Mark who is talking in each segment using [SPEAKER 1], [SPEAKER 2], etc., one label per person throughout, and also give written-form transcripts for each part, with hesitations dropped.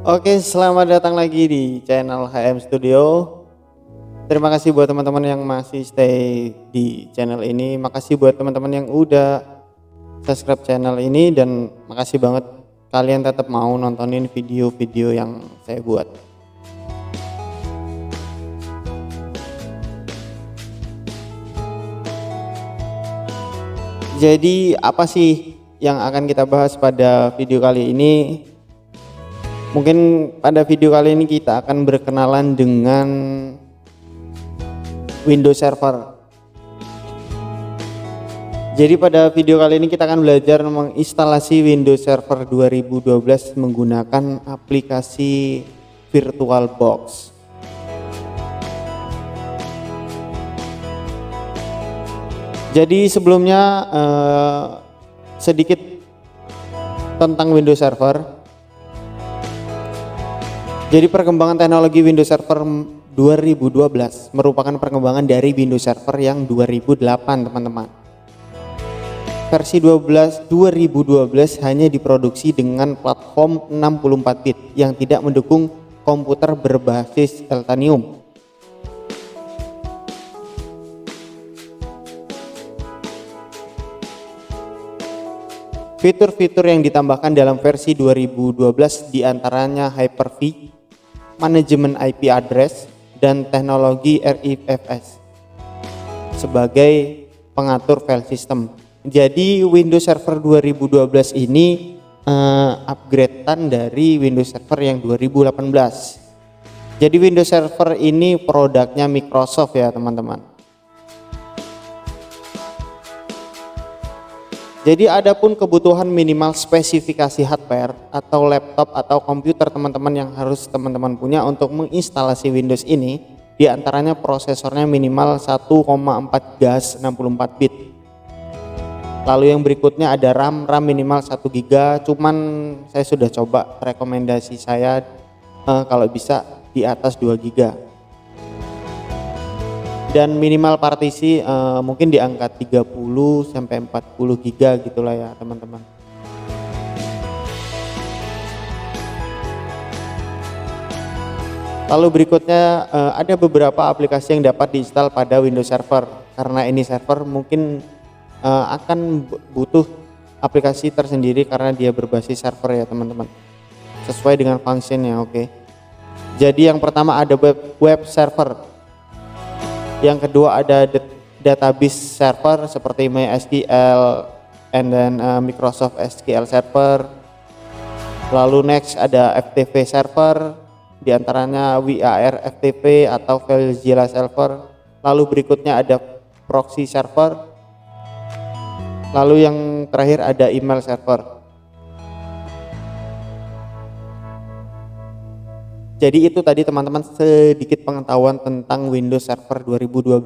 [SPEAKER 1] Oke, selamat datang lagi di channel HM Studio. Terima kasih buat teman-teman yang masih stay di channel ini. Makasih buat teman-teman yang udah subscribe channel ini, dan makasih banget kalian tetap mau nontonin video-video yang saya buat. Jadi apa sih yang akan kita bahas pada video kali ini? Mungkin pada video kali ini kita akan berkenalan dengan Windows Server. Jadi pada video kali ini kita akan belajar menginstalasi Windows Server 2012 menggunakan aplikasi VirtualBox. Jadi sebelumnya sedikit tentang Windows Server. Jadi perkembangan teknologi Windows Server 2012 merupakan perkembangan dari Windows Server yang 2008, teman-teman. Versi 2012 hanya diproduksi dengan platform 64 bit yang tidak mendukung komputer berbasis Titanium. Fitur-fitur yang ditambahkan dalam versi 2012 diantaranya Hyper-V, manajemen IP address, dan teknologi RIFS sebagai pengatur file system. Jadi Windows Server 2012 ini upgradean dari Windows Server yang 2018. Jadi Windows Server ini produknya Microsoft ya, teman-teman. Jadi adapun kebutuhan minimal spesifikasi hardware atau laptop atau komputer teman-teman yang harus teman-teman punya untuk menginstalasi Windows ini, diantaranya prosesornya minimal 1,4 GHz 64 bit. Lalu yang berikutnya ada RAM minimal 1 GB, cuman saya sudah coba, rekomendasi saya kalau bisa di atas 2 GB. Dan minimal partisi mungkin di angka 30 sampai 40 GB gitulah ya, teman-teman. Lalu berikutnya ada beberapa aplikasi yang dapat diinstal pada Windows Server. Karena ini server mungkin akan butuh aplikasi tersendiri karena dia berbasis server ya, teman-teman. Sesuai dengan fungsinya, oke. Jadi yang pertama ada web server. Yang kedua ada database server seperti MySQL and then Microsoft SQL Server. Lalu next ada FTP server, diantaranya WAR FTP atau FileZilla server. Lalu berikutnya ada proxy server. Lalu yang terakhir ada email server. Jadi itu tadi teman-teman sedikit pengetahuan tentang Windows Server 2012.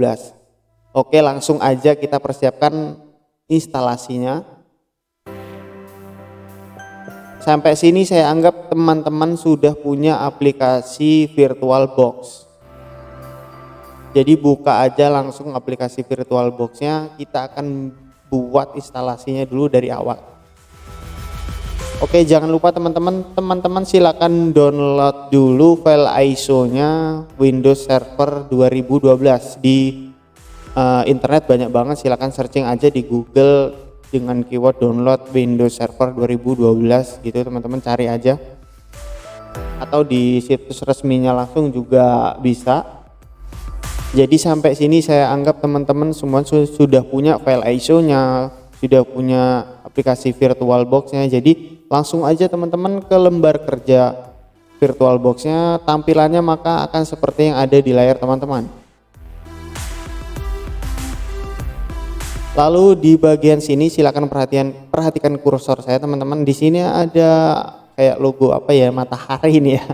[SPEAKER 1] Oke, langsung aja kita persiapkan instalasinya. Sampai sini saya anggap teman-teman sudah punya aplikasi VirtualBox. Jadi buka aja langsung aplikasi VirtualBox-nya, kita akan buat instalasinya dulu dari awal. Oke, jangan lupa teman-teman silakan download dulu file ISO-nya Windows Server 2012 di internet, banyak banget. Silakan searching aja di Google dengan keyword download Windows Server 2012 gitu, teman-teman cari aja. Atau di situs resminya langsung juga bisa. Jadi sampai sini saya anggap teman-teman semua sudah punya file ISO-nya, sudah punya aplikasi VirtualBox-nya. Jadi langsung aja teman-teman ke lembar kerja VirtualBox-nya, tampilannya maka akan seperti yang ada di layar teman-teman. Lalu di bagian sini silakan perhatikan kursor saya, teman-teman. Di sini ada kayak logo apa ya, matahari ini ya.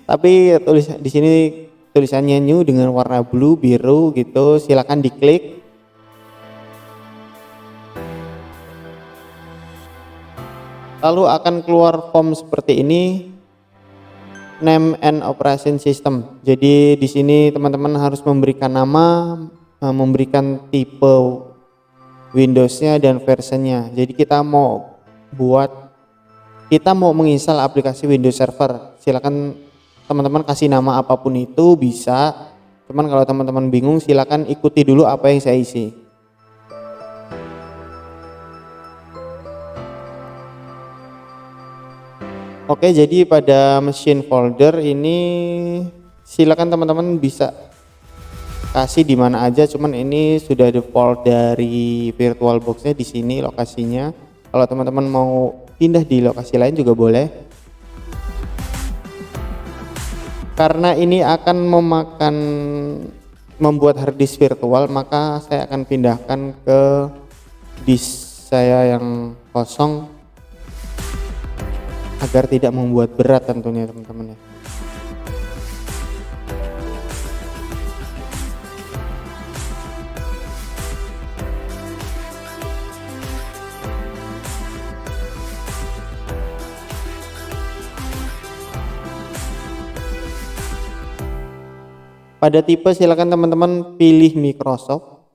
[SPEAKER 1] Tapi di sini tulisannya new dengan warna blue biru gitu, silakan diklik. Lalu akan keluar form seperti ini, name and operation system. Jadi di sini teman-teman harus memberikan nama, memberikan tipe Windowsnya dan versinya. Jadi kita mau buat kita mau menginstal aplikasi Windows Server, silakan teman-teman kasih nama apapun itu bisa. Cuman kalau teman-teman bingung silakan ikuti dulu apa yang saya isi. Oke, jadi pada machine folder ini silakan teman-teman bisa kasih di mana aja, cuman ini sudah default dari VirtualBox-nya di sini lokasinya. Kalau teman-teman mau pindah di lokasi lain juga boleh. Karena ini akan membuat harddisk virtual, maka saya akan pindahkan ke disk saya yang kosong agar tidak membuat berat tentunya teman-teman ya. Pada tipe silakan teman-teman pilih Microsoft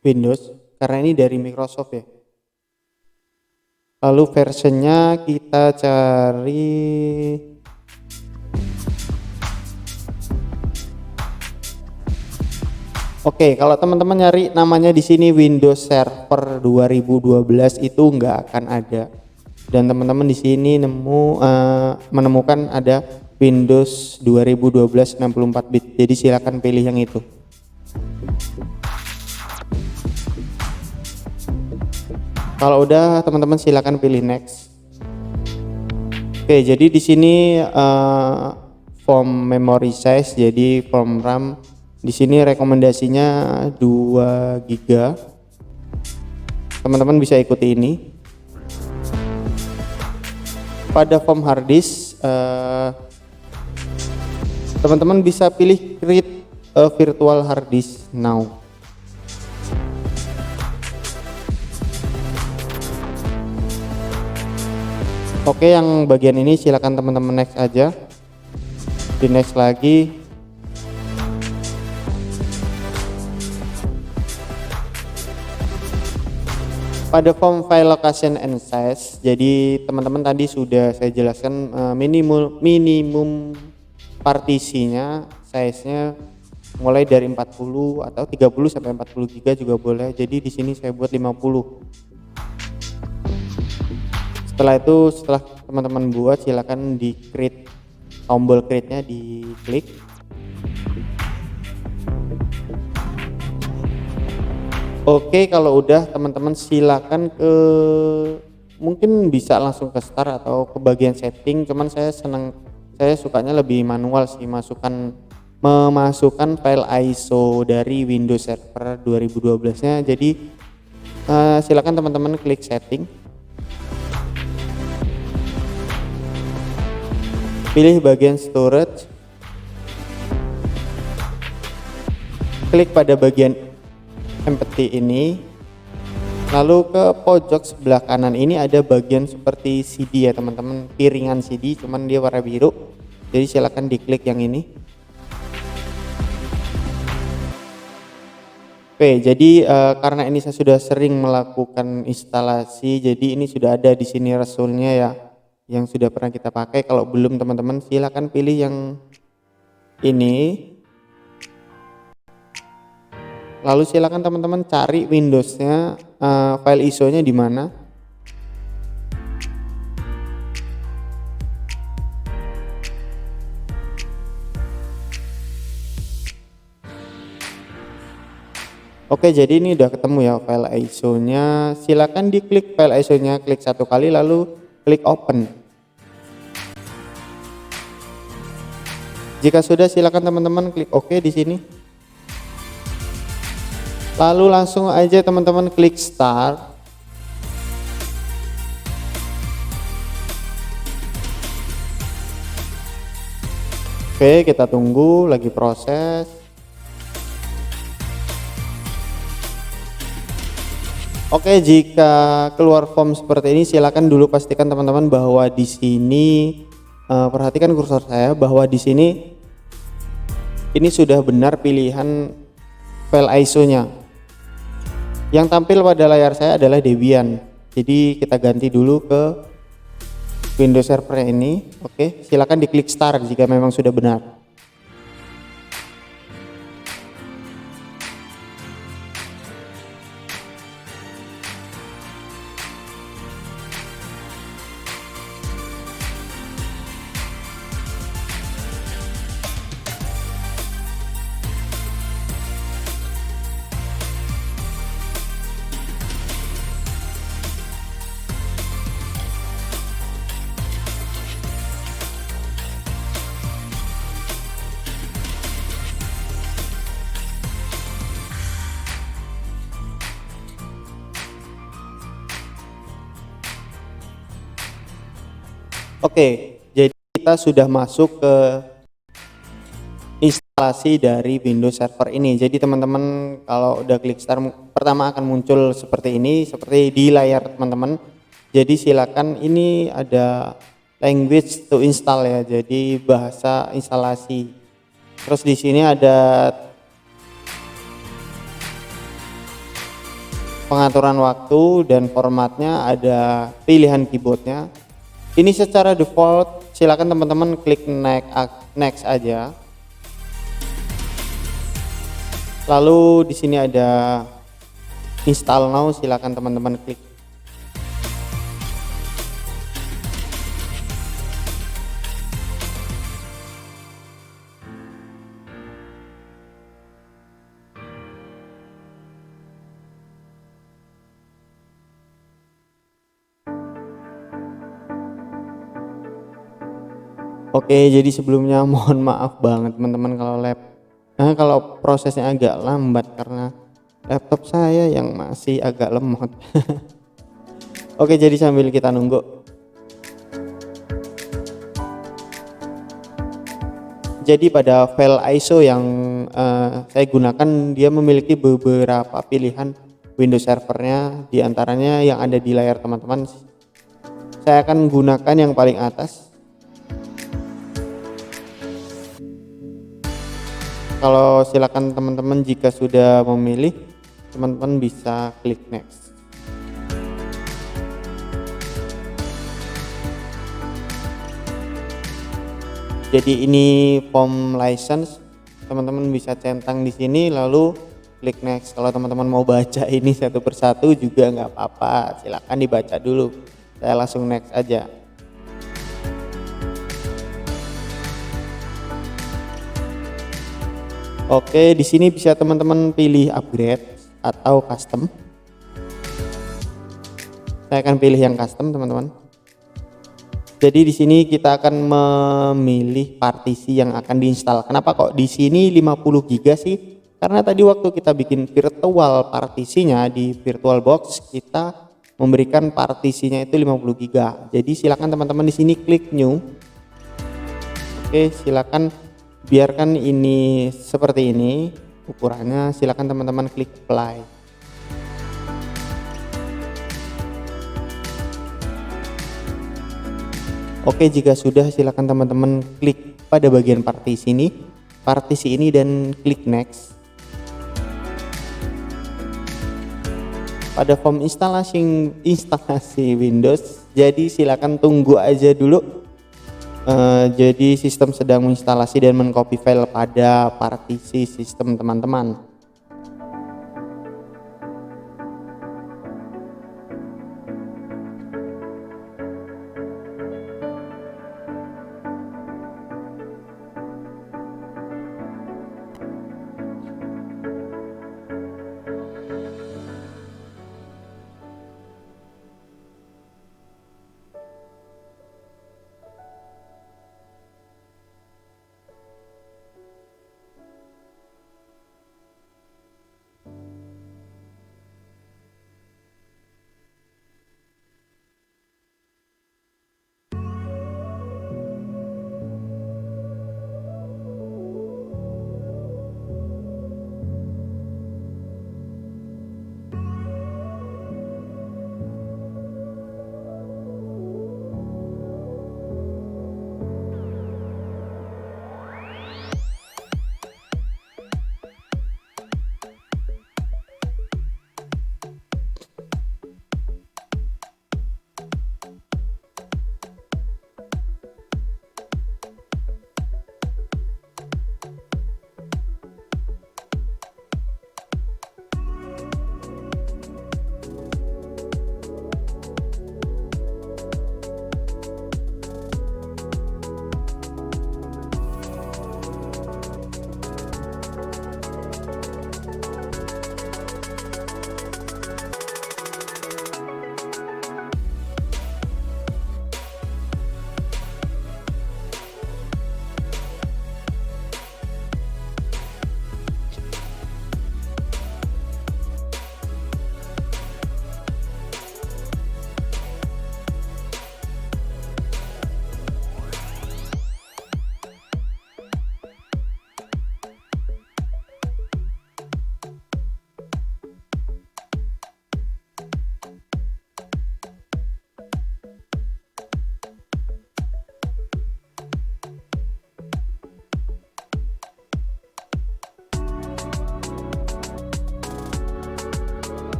[SPEAKER 1] Windows karena ini dari Microsoft ya. Lalu versionnya kita cari Oke, kalau teman-teman nyari namanya di sini Windows Server 2012 itu nggak akan ada. Dan teman-teman di sini menemukan ada Windows 2012 64 bit. Jadi silakan pilih yang itu. Kalau udah teman-teman silakan pilih next. Oke, jadi di sini form memory size, jadi form RAM di sini rekomendasinya 2 GB. Teman-teman bisa ikuti ini. Pada form hard disk teman-teman bisa pilih create a virtual hard disk now. Oke, yang bagian ini silakan teman-teman next aja. Di next lagi. Pada form file location and size, jadi teman-teman tadi sudah saya jelaskan minimum partisinya, size-nya mulai dari 40 atau 30 sampai 40 GB juga boleh. Jadi di sini saya buat 50. Setelah itu, setelah teman-teman buat, silakan di create, tombol create-nya diklik. Oke, kalau udah teman-teman silakan mungkin bisa langsung ke start atau ke bagian setting. Cuman saya sukanya lebih manual sih, memasukkan file ISO dari Windows Server 2012-nya. Jadi silakan teman-teman klik setting. Pilih bagian storage. Klik pada bagian empty ini, lalu ke pojok sebelah kanan ini ada bagian seperti CD ya teman-teman, piringan CD, cuman dia warna biru. Jadi silakan diklik yang ini. Oke, jadi karena ini saya sudah sering melakukan instalasi, jadi ini sudah ada di sini resultnya ya, yang sudah pernah kita pakai. Kalau belum teman-teman silakan pilih yang ini. Lalu silakan teman-teman cari Windows-nya, file ISO-nya di mana. Oke, jadi ini udah ketemu ya file ISO-nya. Silakan diklik file ISO-nya, klik satu kali lalu klik open. Jika sudah, silakan teman-teman klik OK di sini. Lalu langsung aja teman-teman klik start. Oke, kita tunggu, lagi proses. Oke, jika keluar form seperti ini silakan dulu pastikan teman-teman bahwa di sini perhatikan kursor saya bahwa di sini ini sudah benar pilihan file ISO-nya. Yang tampil pada layar saya adalah Debian. Jadi kita ganti dulu ke Windows Server ini. Oke, silakan diklik start jika memang sudah benar. Oke, jadi kita sudah masuk ke instalasi dari Windows Server ini. Jadi teman-teman kalau udah klik start pertama akan muncul seperti ini, seperti di layar teman-teman. Jadi silakan, ini ada language to install ya, jadi bahasa instalasi. Terus di sini ada pengaturan waktu dan formatnya, ada pilihan keyboardnya. Ini secara default, silakan teman-teman klik next aja. Lalu di sini ada install now, silakan teman-teman klik. Oke, jadi sebelumnya mohon maaf banget teman-teman kalau prosesnya agak lambat karena laptop saya yang masih agak lemot. Oke, jadi sambil kita nunggu. Jadi pada file ISO yang saya gunakan, dia memiliki beberapa pilihan Windows servernya, diantaranya yang ada di layar teman-teman. Saya akan gunakan yang paling atas. Kalau silakan teman-teman jika sudah memilih, teman-teman bisa klik next. Jadi ini form license, teman-teman bisa centang di sini lalu klik next. Kalau teman-teman mau baca ini satu persatu juga nggak apa-apa, silakan dibaca dulu. Saya langsung next aja. Oke, di sini bisa teman-teman pilih upgrade atau custom. Saya akan pilih yang custom, teman-teman. Jadi di sini kita akan memilih partisi yang akan diinstal. Kenapa kok di sini 50 GB sih? Karena tadi waktu kita bikin virtual partisinya di VirtualBox, kita memberikan partisinya itu 50 GB. Jadi silakan teman-teman di sini klik new. Oke, silakan biarkan ini seperti ini ukurannya, silakan teman-teman klik apply. Oke, jika sudah silakan teman-teman klik pada bagian partisi ini dan klik next. Pada form instalasi Windows, jadi silakan tunggu aja dulu. Jadi sistem sedang menginstalasi dan mengcopy file pada partisi sistem teman-teman.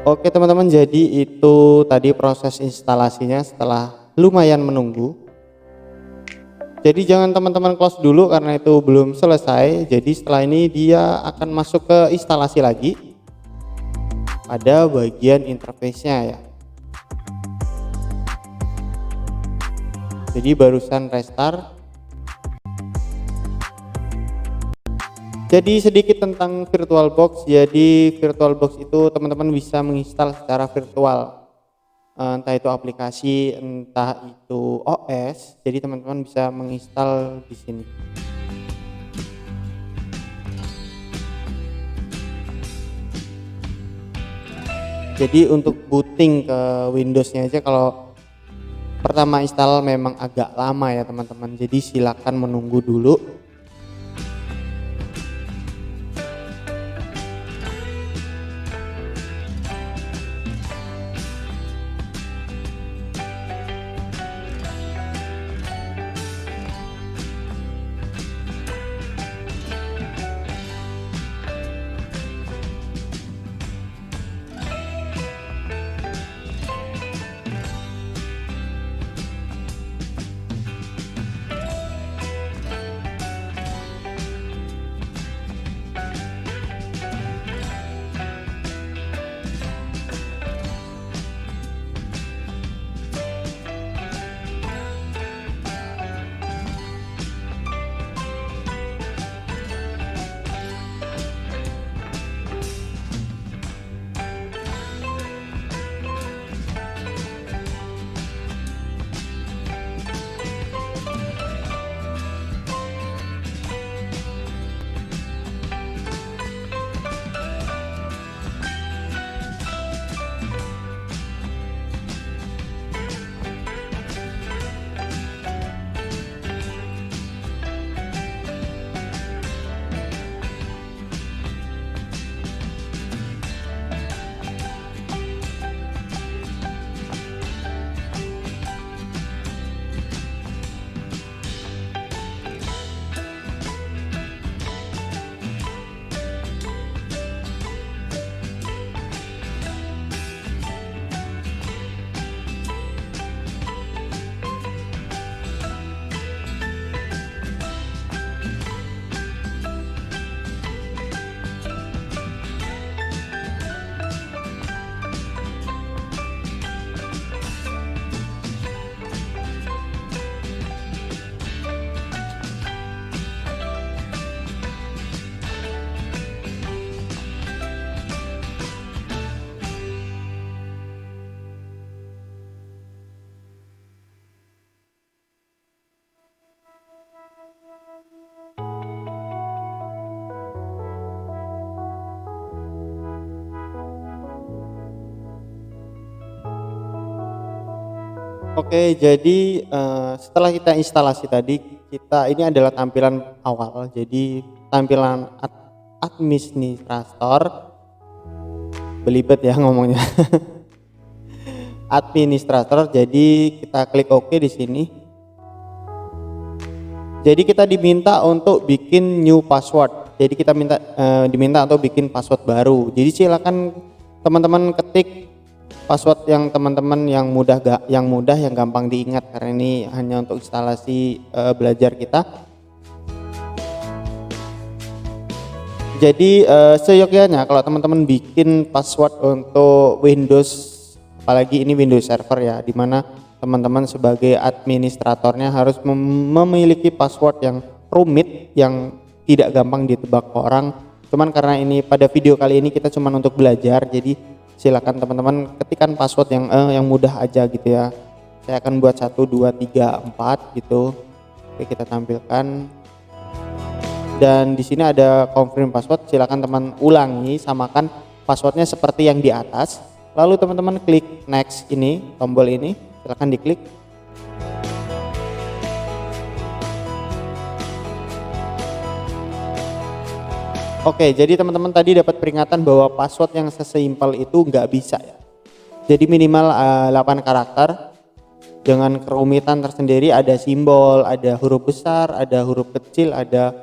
[SPEAKER 1] Oke teman-teman, jadi itu tadi proses instalasinya setelah lumayan menunggu. Jadi jangan teman-teman close dulu karena itu belum selesai. Jadi setelah ini dia akan masuk ke instalasi lagi pada bagian interface-nya ya. Jadi barusan restart. Jadi sedikit tentang VirtualBox. Jadi VirtualBox itu teman-teman bisa menginstal secara virtual, entah itu aplikasi, entah itu OS. Jadi teman-teman bisa menginstal di sini. Jadi untuk booting ke Windows-nya aja kalau pertama install memang agak lama ya teman-teman. Jadi silakan menunggu dulu. Oke, jadi setelah kita instalasi tadi, ini adalah tampilan awal. Jadi tampilan administrator, belibet ya ngomongnya. Administrator. Jadi kita klik OK di sini. Jadi kita diminta untuk bikin new password. Jadi kita diminta untuk bikin password baru. Jadi silakan teman-teman ketik password yang teman-teman yang gampang diingat, karena ini hanya untuk instalasi belajar kita. Jadi seyogyanya kalau teman-teman bikin password untuk Windows, apalagi ini Windows Server ya, dimana teman-teman sebagai administratornya harus memiliki password yang rumit, yang tidak gampang ditebak orang. Cuman karena ini pada video kali ini kita cuman untuk belajar, jadi silakan teman-teman ketikkan password yang mudah aja gitu ya. Saya akan buat 1 2 3 4 gitu. Oke, kita tampilkan. Dan di sini ada confirm password, silakan teman ulangi, samakan passwordnya seperti yang di atas. Lalu teman-teman klik next ini, tombol ini, silakan diklik. Oke, jadi teman-teman tadi dapat peringatan bahwa password yang sesimpel itu nggak bisa ya. Jadi minimal 8 karakter dengan kerumitan tersendiri, ada simbol, ada huruf besar, ada huruf kecil, ada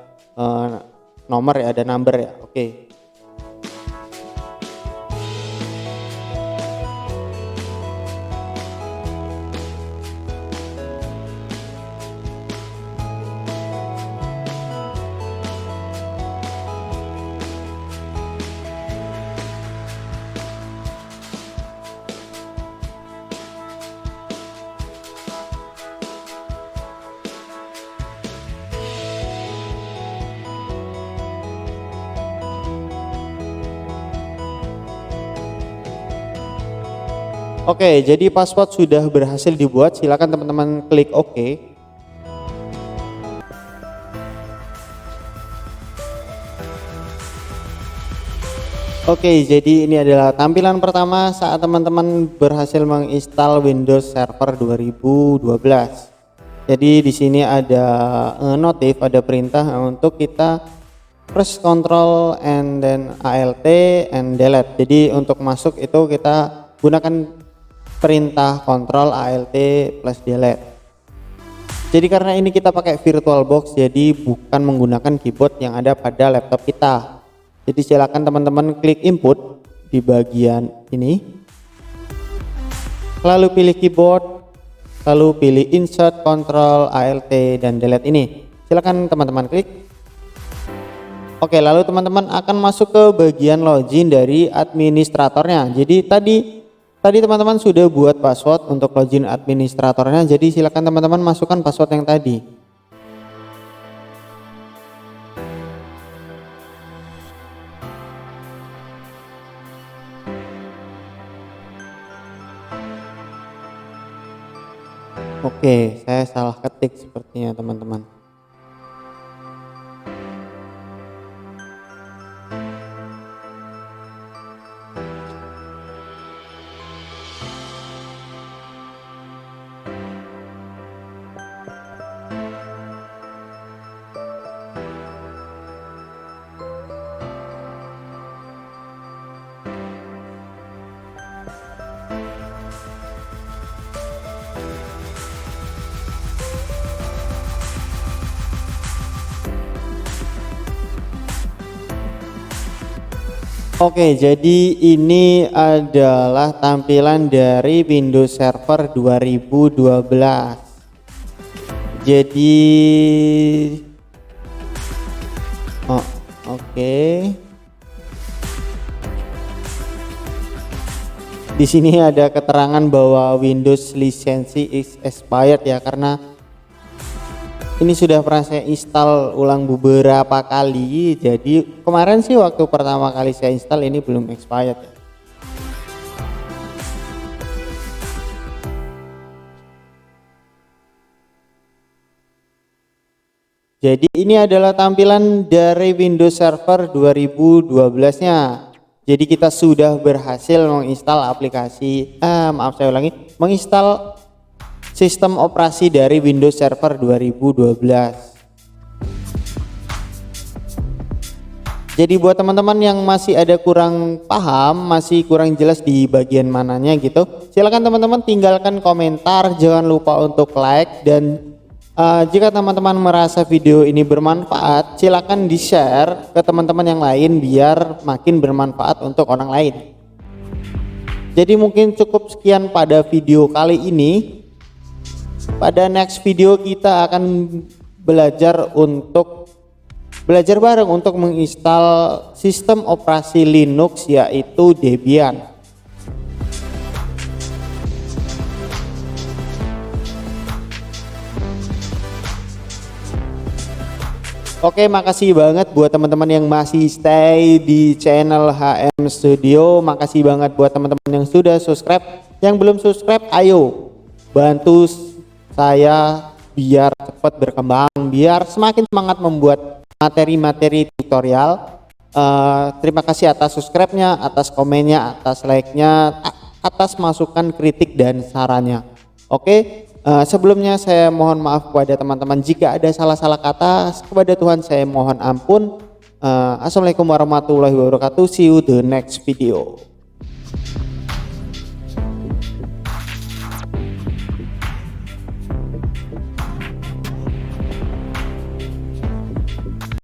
[SPEAKER 1] nomor ya, ada number ya. Oke. Oke, jadi password sudah berhasil dibuat, silakan teman-teman klik OK. Oke, jadi ini adalah tampilan pertama saat teman-teman berhasil menginstal Windows Server 2012. Jadi di sini ada notif, ada perintah untuk kita press Ctrl and then Alt and delete. Jadi untuk masuk itu kita gunakan perintah Ctrl Alt plus delete. Jadi karena ini kita pakai VirtualBox, jadi bukan menggunakan keyboard yang ada pada laptop kita. Jadi silakan teman-teman klik input di bagian ini, lalu pilih keyboard, lalu pilih insert Ctrl Alt dan delete ini. Silakan teman-teman klik. Oke, lalu teman-teman akan masuk ke bagian login dari administratornya. Jadi tadi teman-teman sudah buat password untuk login administratornya, jadi silakan teman-teman masukkan password yang tadi. Oke, saya salah ketik sepertinya teman-teman. Oke, jadi ini adalah tampilan dari Windows Server 2012. Jadi oke. Di sini ada keterangan bahwa Windows lisensi is expired ya, karena ini sudah pernah saya install ulang beberapa kali. Jadi kemarin sih waktu pertama kali saya install ini belum expired ya. Jadi ini adalah tampilan dari Windows Server 2012-nya. Jadi kita sudah berhasil menginstal aplikasi, menginstal sistem operasi dari Windows Server 2012. Jadi buat teman-teman yang masih ada kurang paham, masih kurang jelas di bagian mananya gitu, silakan teman-teman tinggalkan komentar, jangan lupa untuk like, dan jika teman-teman merasa video ini bermanfaat, silakan di-share ke teman-teman yang lain biar makin bermanfaat untuk orang lain. Jadi mungkin cukup sekian pada video kali ini. Pada next video kita akan belajar bareng untuk menginstal sistem operasi Linux yaitu Debian. Oke, makasih banget buat teman-teman yang masih stay di channel HM Studio. Makasih banget buat teman-teman yang sudah subscribe. Yang belum subscribe, ayo bantu saya biar cepat berkembang, biar semakin semangat membuat materi-materi tutorial. Terima kasih atas subscribe-nya, atas komennya, atas like-nya, atas masukan, kritik, dan sarannya. Oke, sebelumnya saya mohon maaf kepada teman-teman jika ada salah-salah kata. Kepada Tuhan saya mohon ampun. Assalamualaikum warahmatullahi wabarakatuh. See you the next video.